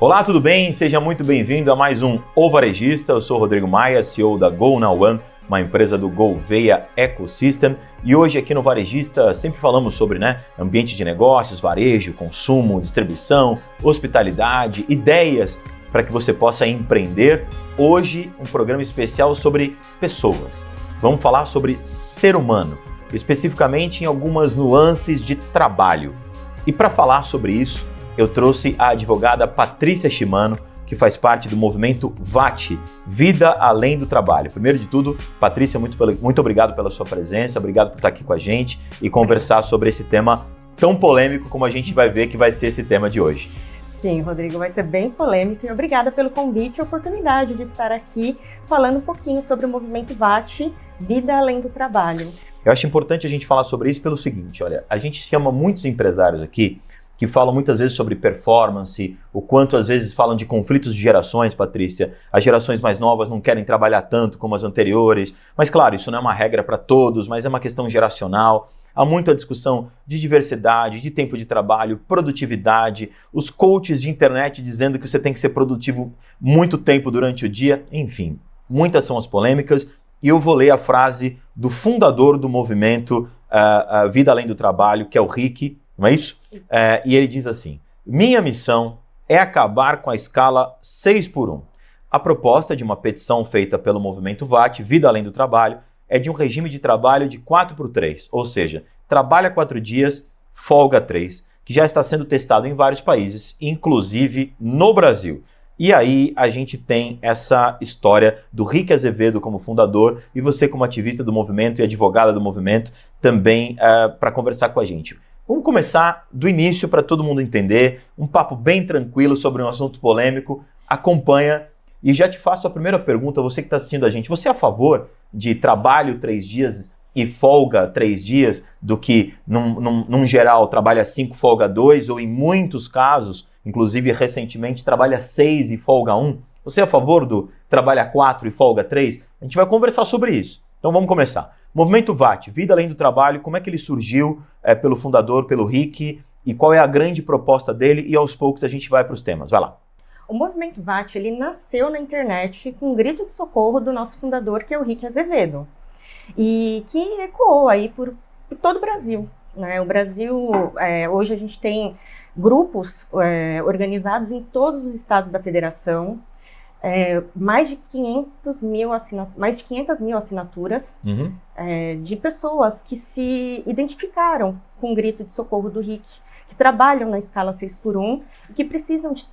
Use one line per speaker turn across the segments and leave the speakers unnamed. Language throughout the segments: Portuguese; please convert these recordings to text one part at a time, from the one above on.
Olá, tudo bem? Seja muito bem-vindo a mais um O Varejista. Eu sou o Rodrigo Maia, CEO da Go Now One, uma empresa do Gouveia Ecosystem. E hoje aqui no Varejista sempre falamos sobre ambiente de negócios, varejo, consumo, distribuição, hospitalidade, ideias para que você possa empreender. Hoje um programa especial sobre pessoas. Vamos falar sobre ser humano, especificamente em algumas nuances de trabalho. E para falar sobre isso, eu trouxe a advogada Patrícia Shimano, que faz parte do movimento VAT, Vida Além do Trabalho. Primeiro de tudo, Patrícia, muito obrigado pela sua presença, obrigado por estar aqui com a gente e conversar sobre esse tema tão polêmico como a gente vai ver que vai ser esse tema de hoje.
Sim, Rodrigo, vai ser bem polêmico e obrigada pelo convite e a oportunidade de estar aqui falando um pouquinho sobre o movimento VAT, Vida Além do Trabalho.
Eu acho importante a gente falar sobre isso pelo seguinte, olha, a gente chama muitos empresários aqui que falam muitas vezes sobre performance, o quanto às vezes falam de conflitos de gerações, Patrícia. As gerações mais novas não querem trabalhar tanto como as anteriores, mas claro, isso não é uma regra para todos, mas é uma questão geracional. Há muita discussão de diversidade, de tempo de trabalho, produtividade, os coaches de internet dizendo que você tem que ser produtivo muito tempo durante o dia, enfim, muitas são as polêmicas e eu vou ler a frase do fundador do movimento Vida Além do Trabalho, que é o Rick, não é isso? E ele diz assim: minha missão é acabar com a escala 6x1. A proposta de uma petição feita pelo movimento VAT, Vida Além do Trabalho, é de um regime de trabalho de 4x3, ou seja, trabalha 4 dias, folga 3, que já está sendo testado em vários países, inclusive no Brasil. E aí a gente tem essa história do Rick Azevedo como fundador e você como ativista do movimento e advogada do movimento também para conversar com a gente. Vamos começar do início para todo mundo entender, um papo bem tranquilo sobre um assunto polêmico. Acompanha e já te faço a primeira pergunta, você que está assistindo a gente, você é a favor de trabalho 3 dias e folga 3 dias do que, num geral, trabalha 5, folga 2, ou em muitos casos, inclusive recentemente, trabalha 6 e folga 1? Você é a favor do trabalha 4 e folga 3? A gente vai conversar sobre isso. Então vamos começar. Movimento VAT, Vida Além do Trabalho, como é que ele surgiu pelo fundador, pelo Rick, e qual é a grande proposta dele, e aos poucos a gente vai para os temas. Vai lá.
O movimento VAT, ele nasceu na internet com um grito de socorro do nosso fundador, que é o Rick Azevedo, e que ecoou aí por todo o Brasil, né? O Brasil, hoje a gente tem grupos organizados em todos os estados da federação, mais de 500 mil assinaturas de pessoas que se identificaram com o grito de socorro do Rick, que trabalham na escala 6x1 e que precisam de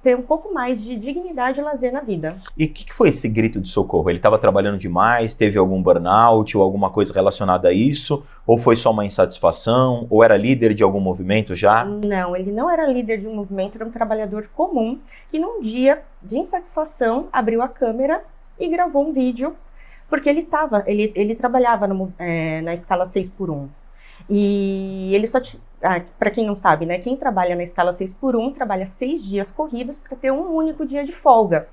ter um pouco mais de dignidade e lazer na vida.
E o que foi esse grito de socorro? Ele estava trabalhando demais, teve algum burnout ou alguma coisa relacionada a isso? Ou foi só uma insatisfação? Ou era líder de algum movimento já?
Não, ele não era líder de um movimento, era um trabalhador comum que num dia de insatisfação abriu a câmera e gravou um vídeo, porque ele trabalhava na escala 6x1. E ele só, para quem não sabe, né, quem trabalha na escala 6x1 trabalha 6 dias corridos para ter um único dia de folga.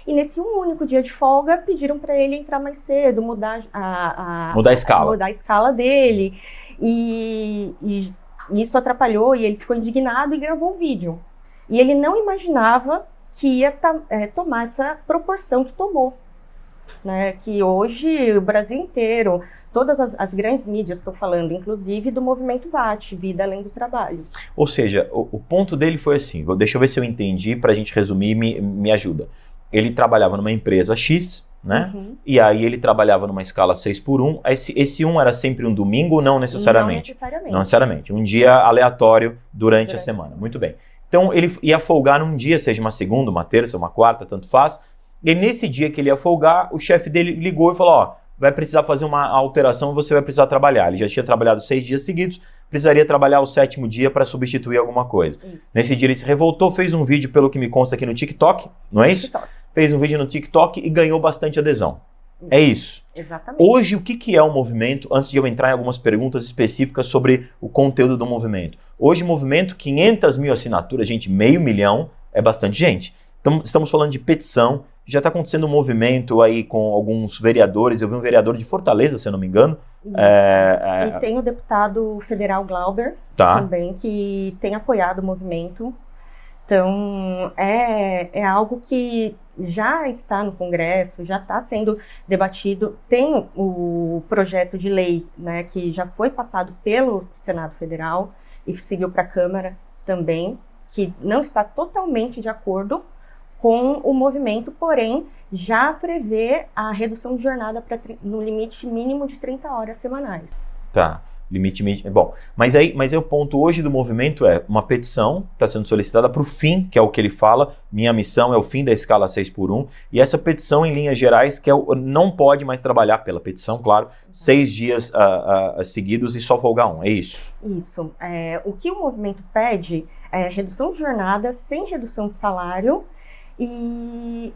E nesse um único dia de folga pediram para ele entrar mais cedo, mudar a escala dele. E isso atrapalhou e ele ficou indignado e gravou um vídeo. E ele não imaginava que ia tomar essa proporção que tomou, né? Que hoje o Brasil inteiro, todas as grandes mídias estão falando, inclusive do movimento VAT, Vida Além do Trabalho.
Ou seja, o ponto dele foi assim, deixa eu ver se eu entendi, para a gente resumir, me ajuda. Ele trabalhava numa empresa X, né? E aí ele trabalhava numa escala 6x1. Esse 1 era sempre um domingo ou não necessariamente?
Não necessariamente.
Um dia aleatório durante a semana. Muito bem. Então ele ia folgar num dia, seja uma segunda, uma terça, uma quarta, tanto faz. E nesse dia que ele ia folgar, o chefe dele ligou e falou, ó, vai precisar fazer uma alteração, você vai precisar trabalhar. Ele já tinha trabalhado 6 dias seguidos, precisaria trabalhar o 7º dia para substituir alguma coisa. Isso. Nesse dia ele se revoltou, fez um vídeo, pelo que me consta aqui no TikTok, não é isso? TikTok. Fez um vídeo no TikTok e ganhou bastante adesão. É isso.
Exatamente.
Hoje, o que é o movimento? Antes de eu entrar em algumas perguntas específicas sobre o conteúdo do movimento. Hoje, o movimento, 500 mil assinaturas, gente, 500 mil é bastante gente. Então, estamos falando de petição. Já está acontecendo um movimento aí com alguns vereadores. Eu vi um vereador de Fortaleza, se eu não me engano.
E tem o deputado federal Glauber,
tá,
também, que tem apoiado o movimento. Então, é algo que já está no Congresso, já está sendo debatido. Tem o projeto de lei, né, que já foi passado pelo Senado Federal e seguiu para a Câmara também, que não está totalmente de acordo com o movimento, porém, já prevê a redução de jornada no limite mínimo de 30 horas semanais.
Tá. Limite. Bom, mas aí o ponto hoje do movimento é uma petição está sendo solicitada para o fim, que é o que ele fala, minha missão é o fim da escala 6x1, e essa petição, em linhas gerais, que não pode mais trabalhar pela petição, claro, 6 dias seguidos e só folgar um, é isso?
Isso. O que o movimento pede é redução de jornada sem redução de salário e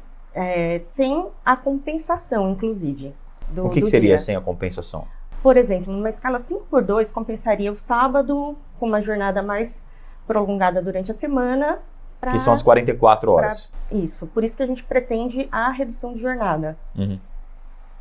sem a compensação, inclusive.
O que seria sem a compensação?
Por exemplo, numa escala 5x2, compensaria o sábado com uma jornada mais prolongada durante a semana.
Que são as 44 horas.
Isso, por isso que a gente pretende a redução de jornada.
Uhum.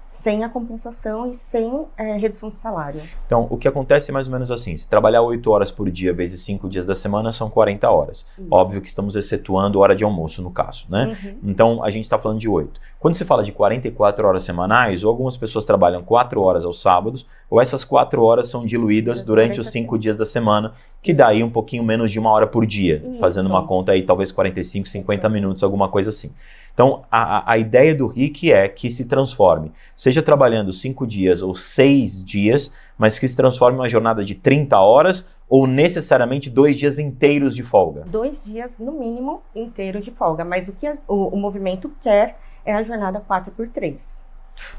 Sem a compensação e sem redução de salário.
Então, o que acontece é mais ou menos assim, se trabalhar 8 horas por dia vezes 5 dias da semana, são 40 horas. Isso. Óbvio que estamos excetuando hora de almoço, no caso, né?
Uhum.
Então, a gente está falando de 8. Quando se fala de 44 horas semanais, ou algumas pessoas trabalham 4 horas aos sábados, ou essas 4 horas são diluídas durante os 5 dias da semana, que dá aí um pouquinho menos de 1 hora por dia,
Isso.
fazendo uma conta aí, talvez 45, 50 minutos, alguma coisa assim. Então, a ideia do RIC é que se transforme, seja trabalhando 5 dias ou 6 dias, mas que se transforme em uma jornada de 30 horas ou necessariamente 2 dias inteiros de folga.
2 dias, no mínimo, inteiros de folga, mas o que o movimento quer é a jornada 4x3.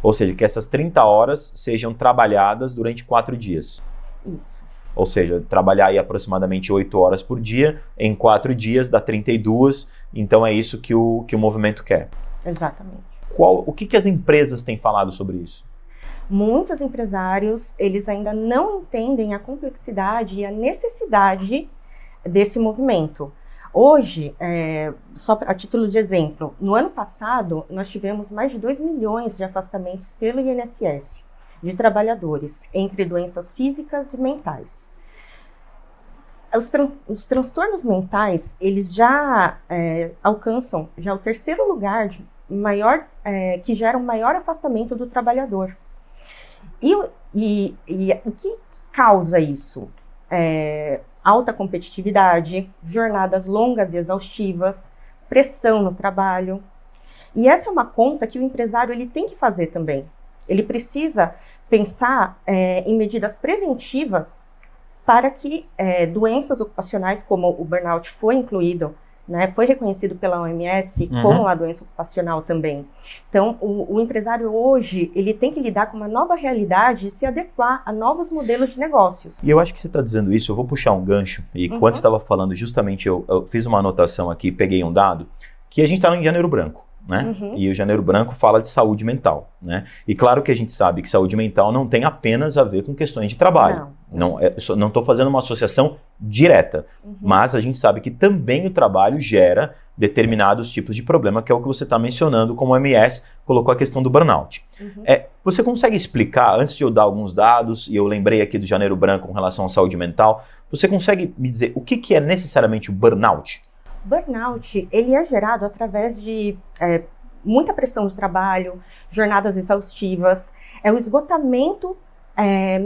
Ou seja, que essas 30 horas sejam trabalhadas durante 4 dias.
Isso.
Ou seja, trabalhar aí aproximadamente 8 horas por dia, em 4 dias dá 32, então é isso que o movimento quer.
Exatamente.
O que as empresas têm falado sobre isso?
Muitos empresários, eles ainda não entendem a complexidade e a necessidade desse movimento. Hoje, só a título de exemplo, no ano passado, nós tivemos mais de 2 milhões de afastamentos pelo INSS de trabalhadores, entre doenças físicas e mentais. Os transtornos mentais, eles já alcançam já o 3º lugar de maior, que gera um maior afastamento do trabalhador. E o que causa isso? Alta competitividade, jornadas longas e exaustivas, pressão no trabalho. E essa é uma conta que o empresário ele tem que fazer também. Ele precisa pensar em medidas preventivas para que doenças ocupacionais, como o burnout foi incluído, né, foi reconhecido pela OMS como a doença ocupacional também. Então, o empresário hoje, ele tem que lidar com uma nova realidade e se adequar a novos modelos de negócios.
E eu acho que você está dizendo isso, eu vou puxar um gancho, e quando você estava falando, justamente eu fiz uma anotação aqui, peguei um dado, que a gente está em Janeiro Branco. Né? E o Janeiro Branco fala de saúde mental, né? E claro que a gente sabe que saúde mental não tem apenas a ver com questões de trabalho. Não estou fazendo uma associação direta, mas a gente sabe que também o trabalho gera determinados tipos de problema, que é o que você está mencionando, como o MS colocou a questão do burnout. Você consegue explicar, antes de eu dar alguns dados, e eu lembrei aqui do Janeiro Branco com relação à saúde mental, você consegue me dizer o que é necessariamente o burnout?
Burnout, ele é gerado através de muita pressão de trabalho, jornadas exaustivas, é o esgotamento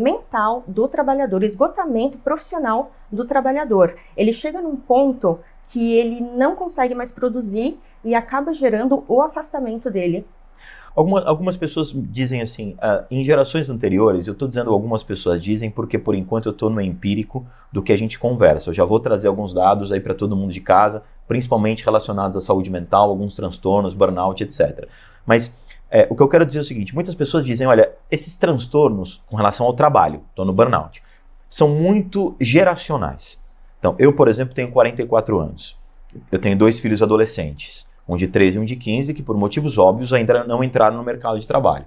mental do trabalhador, o esgotamento profissional do trabalhador. Ele chega num ponto que ele não consegue mais produzir e acaba gerando o afastamento dele.
Algumas pessoas dizem assim, em gerações anteriores, eu estou dizendo algumas pessoas dizem porque por enquanto eu estou no empírico do que a gente conversa. Eu já vou trazer alguns dados aí para todo mundo de casa, principalmente relacionados à saúde mental, alguns transtornos, burnout, etc. Mas o que eu quero dizer é o seguinte, muitas pessoas dizem, olha, esses transtornos com relação ao trabalho, estou no burnout, são muito geracionais. Então, eu, por exemplo, tenho 44 anos. Eu tenho 2 filhos adolescentes. Um de 13 e um de 15, que por motivos óbvios ainda não entraram no mercado de trabalho.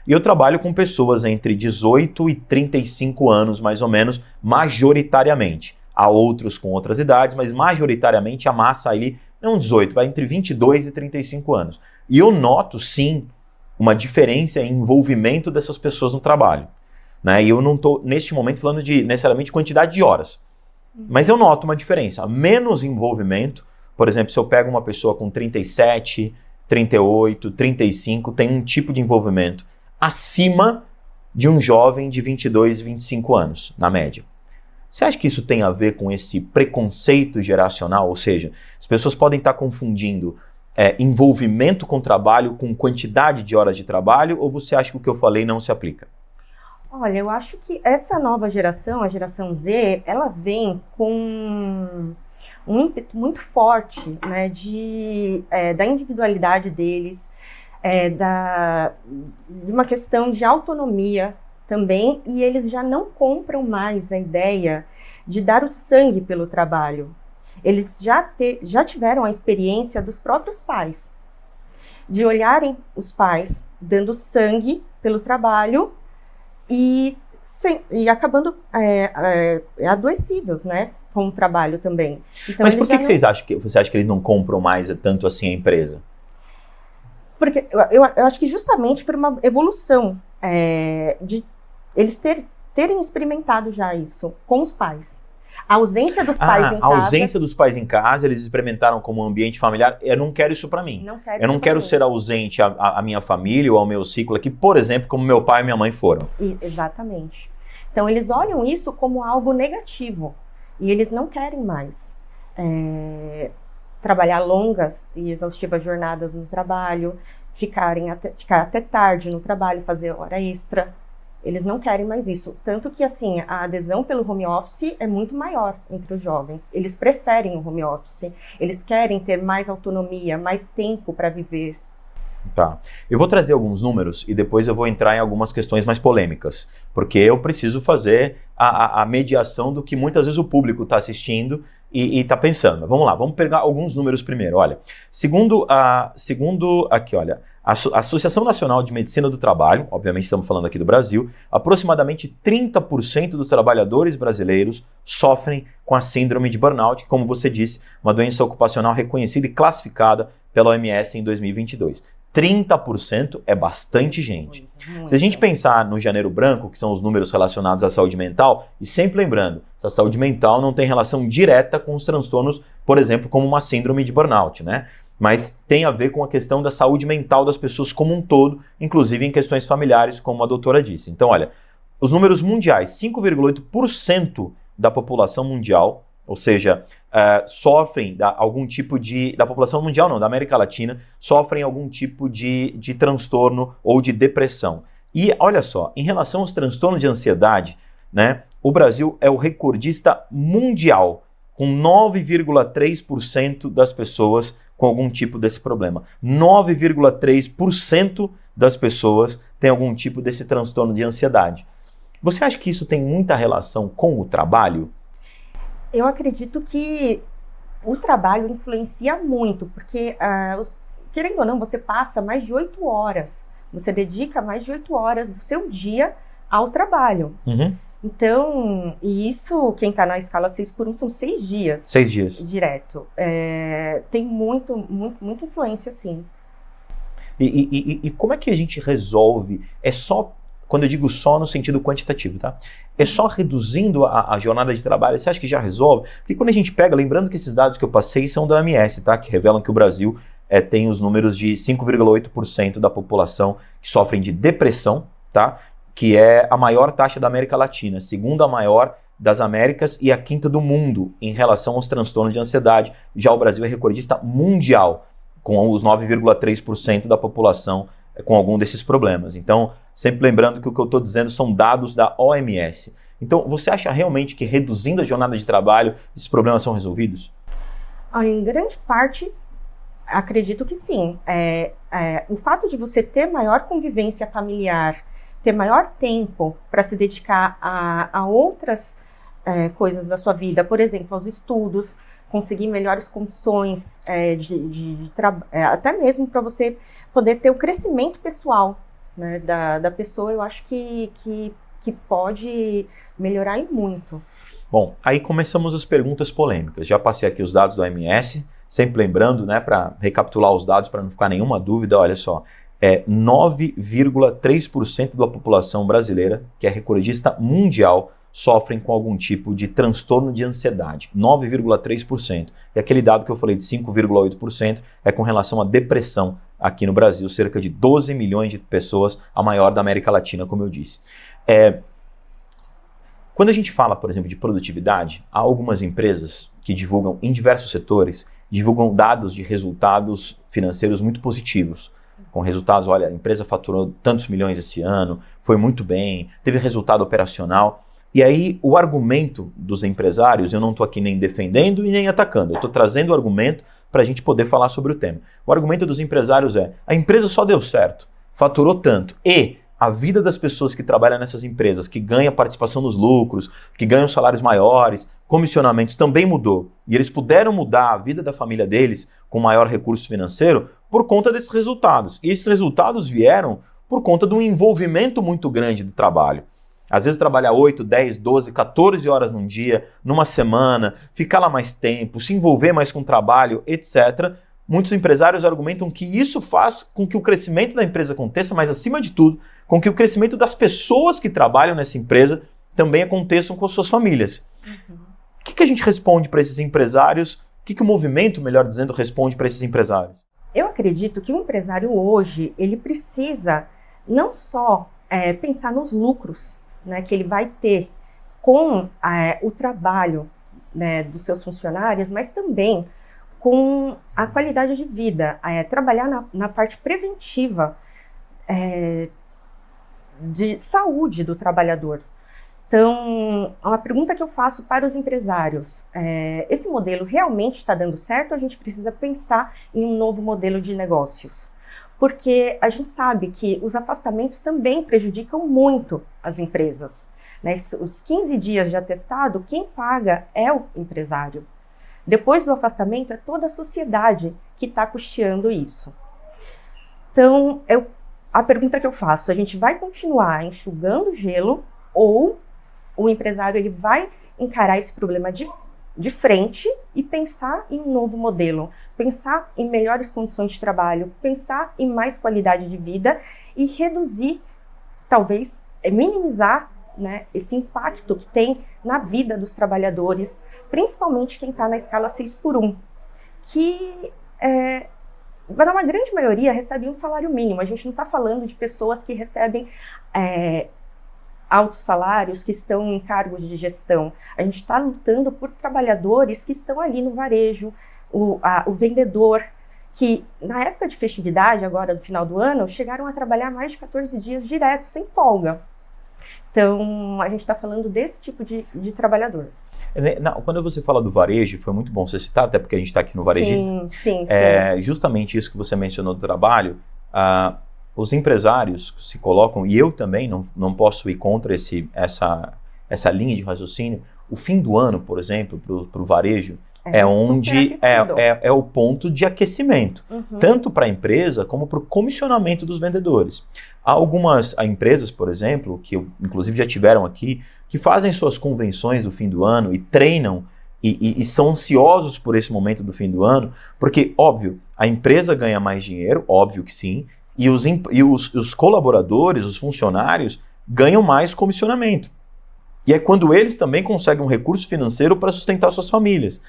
E eu trabalho com pessoas entre 18 e 35 anos, mais ou menos, majoritariamente. Há outros com outras idades, mas majoritariamente a massa ali, não 18, vai entre 22 e 35 anos. E eu noto, sim, uma diferença em envolvimento dessas pessoas no trabalho. Né? E eu não estou, neste momento, falando de necessariamente quantidade de horas. Mas eu noto uma diferença. Menos envolvimento por exemplo, se eu pego uma pessoa com 37, 38, 35, tem um tipo de envolvimento acima de um jovem de 22, 25 anos, na média. Você acha que isso tem a ver com esse preconceito geracional? Ou seja, as pessoas podem estar confundindo envolvimento com trabalho com quantidade de horas de trabalho, ou você acha que o que eu falei não se aplica?
Olha, eu acho que essa nova geração, a geração Z, ela vem com um ímpeto muito forte, né, da individualidade deles, de uma questão de autonomia também, e eles já não compram mais a ideia de dar o sangue pelo trabalho. Eles já tiveram a experiência dos próprios pais, de olharem os pais dando sangue pelo trabalho e acabando adoecidos, né, com o trabalho também. Então,
mas por que você acha que eles não compram mais tanto assim a empresa?
Porque eu acho que justamente por uma evolução de eles terem experimentado já isso com os pais. A ausência dos pais em casa.
A ausência dos pais em casa, eles experimentaram como ambiente familiar. Eu não quero isso para mim. Eu não quero ser ausente à minha família ou ao meu ciclo aqui, por exemplo, como meu pai e minha mãe foram.
Exatamente. Então, eles olham isso como algo negativo. E eles não querem mais trabalhar longas e exaustivas jornadas no trabalho, ficar até tarde no trabalho, fazer hora extra. Eles não querem mais isso. Tanto que, assim, a adesão pelo home office é muito maior entre os jovens. Eles preferem o home office. Eles querem ter mais autonomia, mais tempo para viver.
Tá. Eu vou trazer alguns números e depois eu vou entrar em algumas questões mais polêmicas. Porque eu preciso fazer a mediação do que muitas vezes o público está assistindo e está pensando. Vamos lá, vamos pegar alguns números primeiro. Olha, segundo aqui, olha, a Associação Nacional de Medicina do Trabalho, obviamente estamos falando aqui do Brasil, aproximadamente 30% dos trabalhadores brasileiros sofrem com a síndrome de burnout, que, como você disse, uma doença ocupacional reconhecida e classificada pela OMS em 2022. 30% é bastante gente. Se a gente pensar no janeiro branco, que são os números relacionados à saúde mental, e sempre lembrando, essa saúde mental não tem relação direta com os transtornos, por exemplo, como uma síndrome de burnout, né? Mas tem a ver com a questão da saúde mental das pessoas como um todo, inclusive em questões familiares, como a doutora disse. Então, olha, os números mundiais, 5,8% da população mundial, ou seja, sofrem algum tipo da população mundial não, da América Latina, sofrem algum tipo de transtorno ou de depressão. E olha só, em relação aos transtornos de ansiedade, né, o Brasil é o recordista mundial, com 9,3% das pessoas com algum tipo desse problema. 9,3% das pessoas têm algum tipo desse transtorno de ansiedade. Você acha que isso tem muita relação com o trabalho?
Eu acredito que o trabalho influencia muito, porque, querendo ou não, você passa mais de 8 horas, você dedica mais de 8 horas do seu dia ao trabalho.
Uhum.
Então, e isso, quem está na escala 6x1 são 6 dias.
6 dias.
Direto. Tem muita influência, sim.
E como é que a gente resolve? É só, quando eu digo só no sentido quantitativo, tá? É só reduzindo a jornada de trabalho, você acha que já resolve? Porque quando a gente pega, lembrando que esses dados que eu passei são da OMS, tá? Que revelam que o Brasil tem os números de 5,8% da população que sofrem de depressão, tá? Que é a maior taxa da América Latina, segunda maior das Américas e a quinta do mundo em relação aos transtornos de ansiedade. Já o Brasil é recordista mundial, com os 9,3% da população com algum desses problemas. Então, sempre lembrando que o que eu estou dizendo são dados da OMS. Então, você acha realmente que reduzindo a jornada de trabalho, esses problemas são resolvidos?
Em grande parte, acredito que sim. O fato de você ter maior convivência familiar, ter maior tempo para se dedicar a outras coisas da sua vida, por exemplo, aos estudos, conseguir melhores condições de trabalho, até mesmo para você poder ter o crescimento pessoal, né, da pessoa, eu acho que pode melhorar e muito.
Bom, aí começamos as perguntas polêmicas. Já passei aqui os dados do OMS, sempre lembrando, né, para recapitular os dados para não ficar nenhuma dúvida, olha só. 9,3% da população brasileira, que é recordista mundial, sofrem com algum tipo de transtorno de ansiedade, 9,3%. E aquele dado que eu falei de 5,8% é com relação à depressão aqui no Brasil, cerca de 12 milhões de pessoas, a maior da América Latina, como eu disse. Quando a gente fala, por exemplo, de produtividade, há algumas empresas que divulgam em diversos setores, divulgam dados de resultados financeiros muito positivos, com resultados, olha, a empresa faturou tantos milhões esse ano, foi muito bem, teve resultado operacional. E aí o argumento dos empresários, eu não estou aqui nem defendendo e nem atacando, eu estou trazendo o argumento para a gente poder falar sobre o tema. O argumento dos empresários é, a empresa só deu certo, faturou tanto, e a vida das pessoas que trabalham nessas empresas, que ganham participação nos lucros, que ganham salários maiores, comissionamentos, também mudou. E eles puderam mudar a vida da família deles com maior recurso financeiro por conta desses resultados. E esses resultados vieram por conta de um envolvimento muito grande do trabalho. Às vezes trabalhar 8, 10, 12, 14 horas num dia, numa semana, ficar lá mais tempo, se envolver mais com o trabalho, etc. Muitos empresários argumentam que isso faz com que o crescimento da empresa aconteça, mas acima de tudo, com que o crescimento das pessoas que trabalham nessa empresa também aconteçam com suas famílias. O que a gente responde para esses empresários? O que o movimento, melhor dizendo, responde para esses empresários?
Eu acredito que o empresário hoje, ele precisa não só pensar nos lucros, né, que ele vai ter com o trabalho, né, dos seus funcionários, mas também com a qualidade de vida, trabalhar na parte preventiva de saúde do trabalhador. Então, uma pergunta que eu faço para os empresários, esse modelo realmente está dando certo ou a gente precisa pensar em um novo modelo de negócios? Porque a gente sabe que os afastamentos também prejudicam muito as empresas, né? Os 15 dias de atestado, quem paga é o empresário. Depois do afastamento, é toda a sociedade que está custeando isso. Então, a pergunta que eu faço, a gente vai continuar enxugando gelo ou o empresário ele vai encarar esse problema de frente e pensar em um novo modelo, pensar em melhores condições de trabalho, pensar em mais qualidade de vida e reduzir, talvez, minimizar, né, esse impacto que tem na vida dos trabalhadores, principalmente quem está na escala 6x1, que uma grande maioria recebe um salário mínimo. A gente não está falando de pessoas que recebem altos salários, que estão em cargos de gestão. A gente está lutando por trabalhadores que estão ali no varejo, o vendedor, que na época de festividade, agora no final do ano, chegaram a trabalhar mais de 14 dias direto, sem folga. Então, a gente está falando desse tipo de trabalhador.
Quando você fala do varejo, foi muito bom você citar, até porque a gente está aqui no varejista.
Sim.
Justamente isso que você mencionou do trabalho, os empresários se colocam, e eu também não posso ir contra essa linha de raciocínio. O fim do ano, por exemplo, para o varejo, onde é o ponto de aquecimento, tanto para a empresa como para o comissionamento dos vendedores. Há algumas empresas, por exemplo, que inclusive já tiveram aqui, que fazem suas convenções do fim do ano e treinam e são ansiosos por esse momento do fim do ano, porque, óbvio, a empresa ganha mais dinheiro, óbvio que sim, e os colaboradores, os funcionários, ganham mais comissionamento. E é quando eles também conseguem um recurso financeiro para sustentar suas famílias.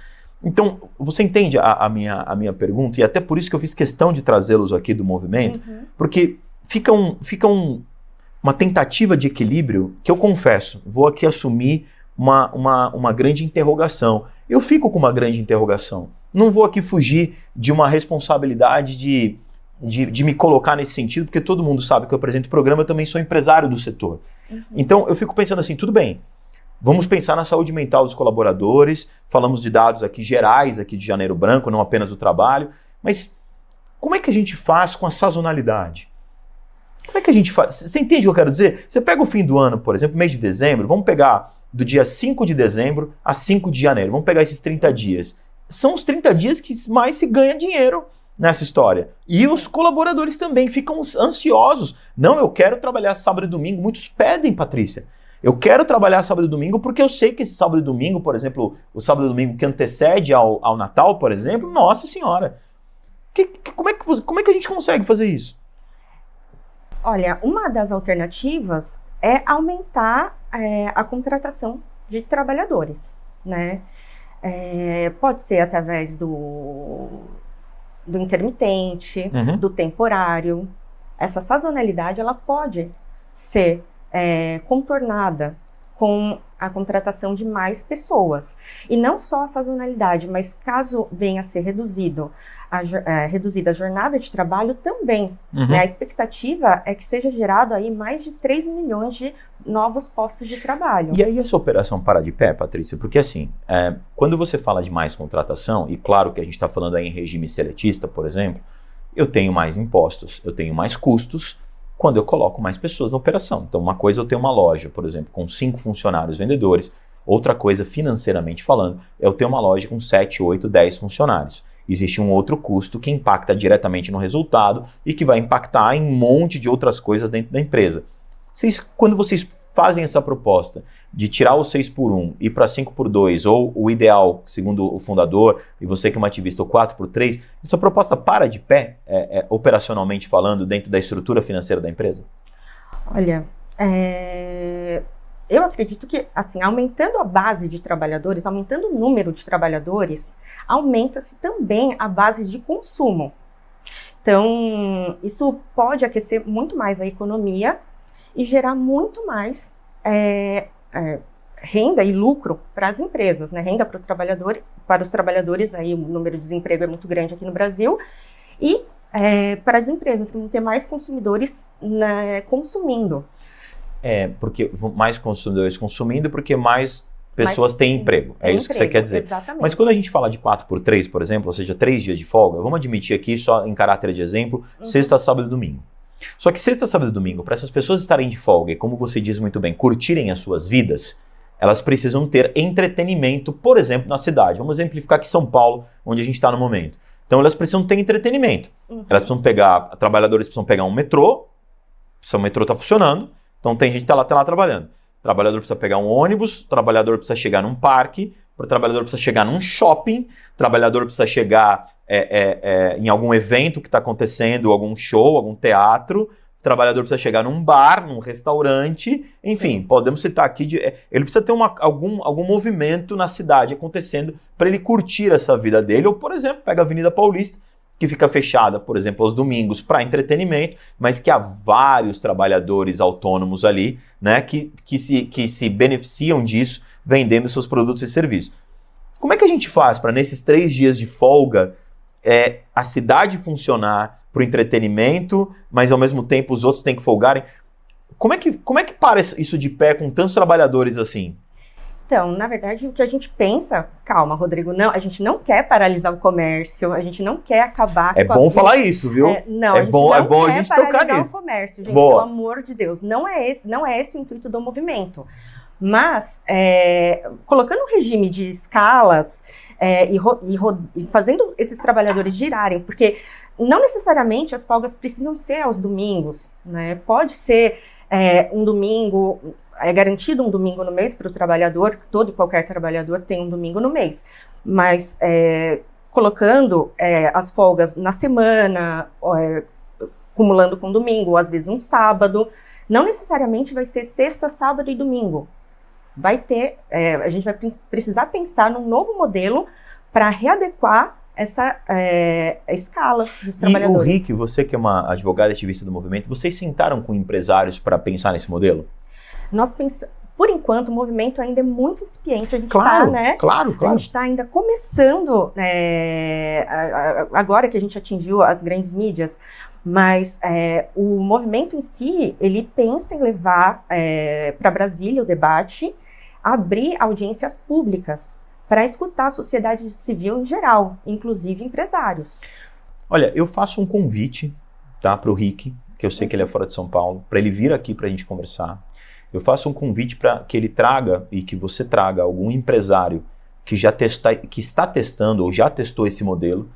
Então, você entende a minha pergunta? E até por isso que eu fiz questão de trazê-los aqui do movimento, porque fica uma tentativa de equilíbrio que eu confesso, vou aqui assumir uma grande interrogação. Eu fico com uma grande interrogação. Não vou aqui fugir de uma responsabilidade de me colocar nesse sentido, porque todo mundo sabe que eu apresento o programa, eu também sou empresário do setor. Então, eu fico pensando assim, tudo bem, vamos pensar na saúde mental dos colaboradores, falamos de dados aqui gerais, aqui de Janeiro Branco, não apenas do trabalho, mas como é que a gente faz com a sazonalidade? Como é que a gente faz? Você entende o que eu quero dizer? Você pega o fim do ano, por exemplo, mês de dezembro, vamos pegar do dia 5 de dezembro a 5 de janeiro, vamos pegar esses 30 dias. São os 30 dias que mais se ganha dinheiro nessa história. E os colaboradores também ficam ansiosos. Não, eu quero trabalhar sábado e domingo. Muitos pedem, Patrícia. Eu quero trabalhar sábado e domingo porque eu sei que esse sábado e domingo, por exemplo, o sábado e domingo que antecede ao Natal, por exemplo, nossa senhora. Como é que a gente consegue fazer isso?
Olha, uma das alternativas é aumentar a contratação de trabalhadores, né? Pode ser através do intermitente, do temporário. Essa sazonalidade ela pode ser contornada com a contratação de mais pessoas. E não só a sazonalidade, mas caso venha a ser reduzida a jornada de trabalho também. Né? A expectativa é que seja gerado aí mais de 3 milhões de novos postos de trabalho.
E aí essa operação para de pé, Patrícia? Porque assim, quando você fala de mais contratação, e claro que a gente está falando aí em regime seletista, por exemplo, eu tenho mais impostos, eu tenho mais custos, quando eu coloco mais pessoas na operação. Então, uma coisa é eu ter uma loja, por exemplo, com 5 funcionários vendedores. Outra coisa, financeiramente falando, é eu ter uma loja com 7, 8, 10 funcionários. Existe um outro custo que impacta diretamente no resultado e que vai impactar em um monte de outras coisas dentro da empresa. Quando vocês fazem essa proposta de tirar o 6x1 e ir para 5x2, ou o ideal, segundo o fundador, e você que é uma ativista, o 4x3, essa proposta para de pé, operacionalmente falando, dentro da estrutura financeira da empresa?
Olha, eu acredito que, assim, aumentando a base de trabalhadores, aumentando o número de trabalhadores, aumenta-se também a base de consumo. Então, isso pode aquecer muito mais a economia e gerar muito mais renda e lucro para as empresas, né? Renda para os trabalhadores, aí o número de desemprego é muito grande aqui no Brasil, e para as empresas, que vão ter mais consumidores consumindo.
Porque mais consumidores consumindo, porque mais pessoas têm emprego. É isso que você quer dizer.
Exatamente.
Mas quando a gente fala de 4x3, por exemplo, ou seja, 3 dias de folga, vamos admitir aqui, só em caráter de exemplo, sexta, sábado e domingo. Só que sexta, sábado e domingo, para essas pessoas estarem de folga e, como você diz muito bem, curtirem as suas vidas, elas precisam ter entretenimento, por exemplo, na cidade. Vamos exemplificar aqui São Paulo, onde a gente está no momento. Então, elas precisam ter entretenimento. Elas precisam trabalhadores precisam pegar um metrô, se o metrô está funcionando, então tem gente que está lá trabalhando. O trabalhador precisa pegar um ônibus, o trabalhador precisa chegar num parque, o trabalhador precisa chegar num shopping, o trabalhador precisa chegar em algum evento que está acontecendo, algum show, algum teatro, o trabalhador precisa chegar num bar, num restaurante, enfim, podemos citar aqui, ele precisa ter algum movimento na cidade acontecendo para ele curtir essa vida dele, ou, por exemplo, pega a Avenida Paulista, que fica fechada, por exemplo, aos domingos para entretenimento, mas que há vários trabalhadores autônomos ali, né, que se beneficiam disso, vendendo seus produtos e serviços. Como é que a gente faz para, nesses 3 dias de folga, a cidade funcionar para o entretenimento, mas ao mesmo tempo os outros têm que folgarem? Como é que para isso de pé com tantos trabalhadores assim?
Então, na verdade, o que a gente pensa, calma, Rodrigo, não, a gente não quer paralisar o comércio, a gente não quer acabar com
bom falar isso, viu?
Não, a gente não
quer
a gente paralisar o comércio, gente, pelo amor de Deus. Não é esse o intuito do movimento. Mas, colocando um regime de escalas e fazendo esses trabalhadores girarem, porque não necessariamente as folgas precisam ser aos domingos, né? Pode ser um domingo, é garantido um domingo no mês para o trabalhador, todo e qualquer trabalhador tem um domingo no mês, mas colocando as folgas na semana, acumulando com domingo, ou às vezes um sábado, não necessariamente vai ser sexta, sábado e domingo. A gente vai precisar pensar num novo modelo para readequar essa escala dos trabalhadores.
E o Rick, você que é uma advogada ativista do movimento, vocês sentaram com empresários para pensar nesse modelo?
Nós pensamos, por enquanto, o movimento ainda é muito incipiente. A gente
Claro.
A gente está ainda começando, agora que a gente atingiu as grandes mídias, mas o movimento em si, ele pensa em levar para Brasília o debate, abrir audiências públicas para escutar a sociedade civil em geral, inclusive empresários.
Olha, eu faço um convite, tá, para o Rick, que eu sei que ele é fora de São Paulo, para ele vir aqui para a gente conversar. Eu faço um convite para que ele traga e que você traga algum empresário que que está testando ou já testou esse modelo,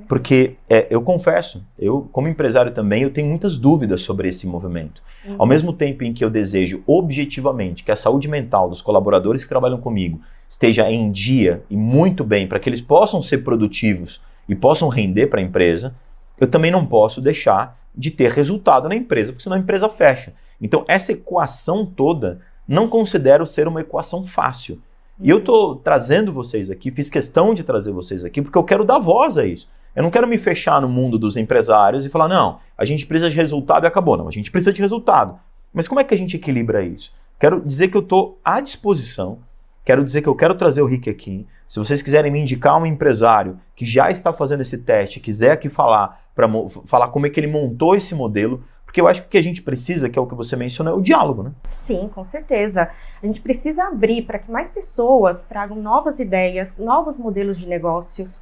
porque eu confesso, eu como empresário também, eu tenho muitas dúvidas sobre esse movimento. Ao mesmo tempo em que eu desejo objetivamente que a saúde mental dos colaboradores que trabalham comigo esteja em dia e muito bem para que eles possam ser produtivos e possam render para a empresa, eu também não posso deixar de ter resultado na empresa, porque senão a empresa fecha. Então, essa equação toda não considero ser uma equação fácil. E eu estou trazendo vocês aqui, fiz questão de trazer vocês aqui, porque eu quero dar voz a isso. Eu não quero me fechar no mundo dos empresários e falar, não, a gente precisa de resultado e acabou. Não, a gente precisa de resultado. Mas como é que a gente equilibra isso? Quero dizer que eu estou à disposição, quero dizer que eu quero trazer o Rick aqui. Se vocês quiserem me indicar um empresário que já está fazendo esse teste, quiser aqui falar, para falar como é que ele montou esse modelo, porque eu acho que o que a gente precisa, que é o que você mencionou, é o diálogo, né?
Sim, com certeza. A gente precisa abrir para que mais pessoas tragam novas ideias, novos modelos de negócios,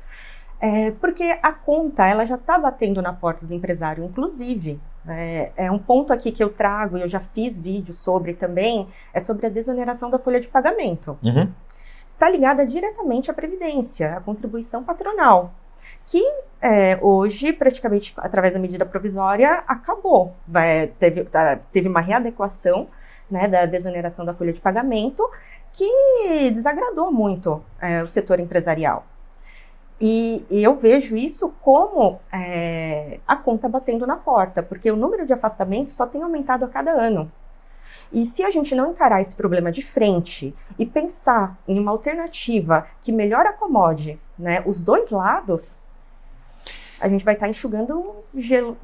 porque a conta ela já está batendo na porta do empresário, inclusive. É um ponto aqui que eu trago, e eu já fiz vídeo sobre também, é sobre a desoneração da folha de pagamento. Está ligada diretamente à Previdência, à contribuição patronal, que hoje, praticamente, através da medida provisória, acabou. Teve uma readequação, né, da desoneração da folha de pagamento, que desagradou muito o setor empresarial. E eu vejo isso como a conta batendo na porta, porque o número de afastamentos só tem aumentado a cada ano. E se a gente não encarar esse problema de frente e pensar em uma alternativa que melhor acomode, né, os dois lados, a gente vai estar enxugando gelo.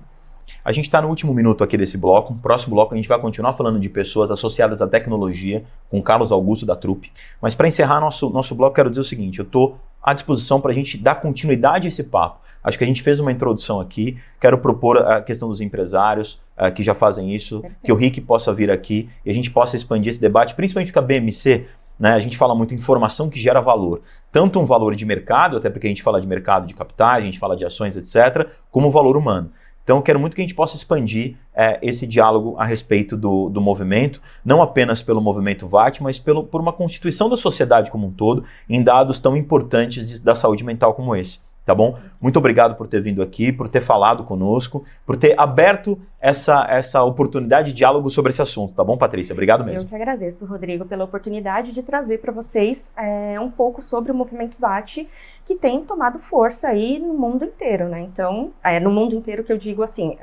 A gente está no último minuto aqui desse bloco. No próximo bloco a gente vai continuar falando de pessoas associadas à tecnologia, com Carlos Augusto da Trupe. Mas para encerrar nosso bloco, quero dizer o seguinte, eu estou à disposição para a gente dar continuidade a esse papo. Acho que a gente fez uma introdução aqui, quero propor a questão dos empresários que já fazem isso, perfeito, que o Rick possa vir aqui e a gente possa expandir esse debate, principalmente com a BMC, né, a gente fala muito em informação que gera valor, tanto um valor de mercado, até porque a gente fala de mercado de capitais, a gente fala de ações, etc., como o valor humano. Então eu quero muito que a gente possa expandir esse diálogo a respeito do movimento, não apenas pelo movimento VAT, mas por uma constituição da sociedade como um todo, em dados tão importantes da saúde mental como esse. Tá bom? Muito obrigado por ter vindo aqui, por ter falado conosco, por ter aberto essa oportunidade de diálogo sobre esse assunto, tá bom, Patrícia? Obrigado mesmo.
Eu que agradeço, Rodrigo, pela oportunidade de trazer para vocês um pouco sobre o movimento VAT, que tem tomado força aí no mundo inteiro, né? Então, no mundo inteiro que eu digo assim,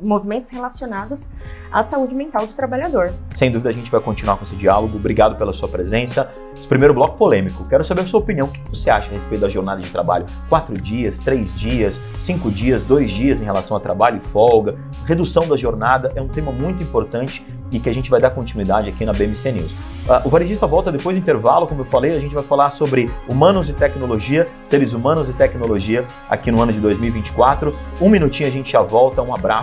movimentos relacionados à saúde mental do trabalhador.
Sem dúvida a gente vai continuar com esse diálogo, obrigado pela sua presença. Esse primeiro bloco polêmico, quero saber a sua opinião, o que você acha a respeito da jornada de trabalho? 4 dias, 3 dias, 5 dias, 2 dias em relação a trabalho e folga, redução da jornada, é um tema muito importante e que a gente vai dar continuidade aqui na BMC News. O Varejista volta depois do intervalo, como eu falei, a gente vai falar sobre humanos e tecnologia, seres humanos e tecnologia aqui no ano de 2024. Um minutinho a gente já volta, um abraço.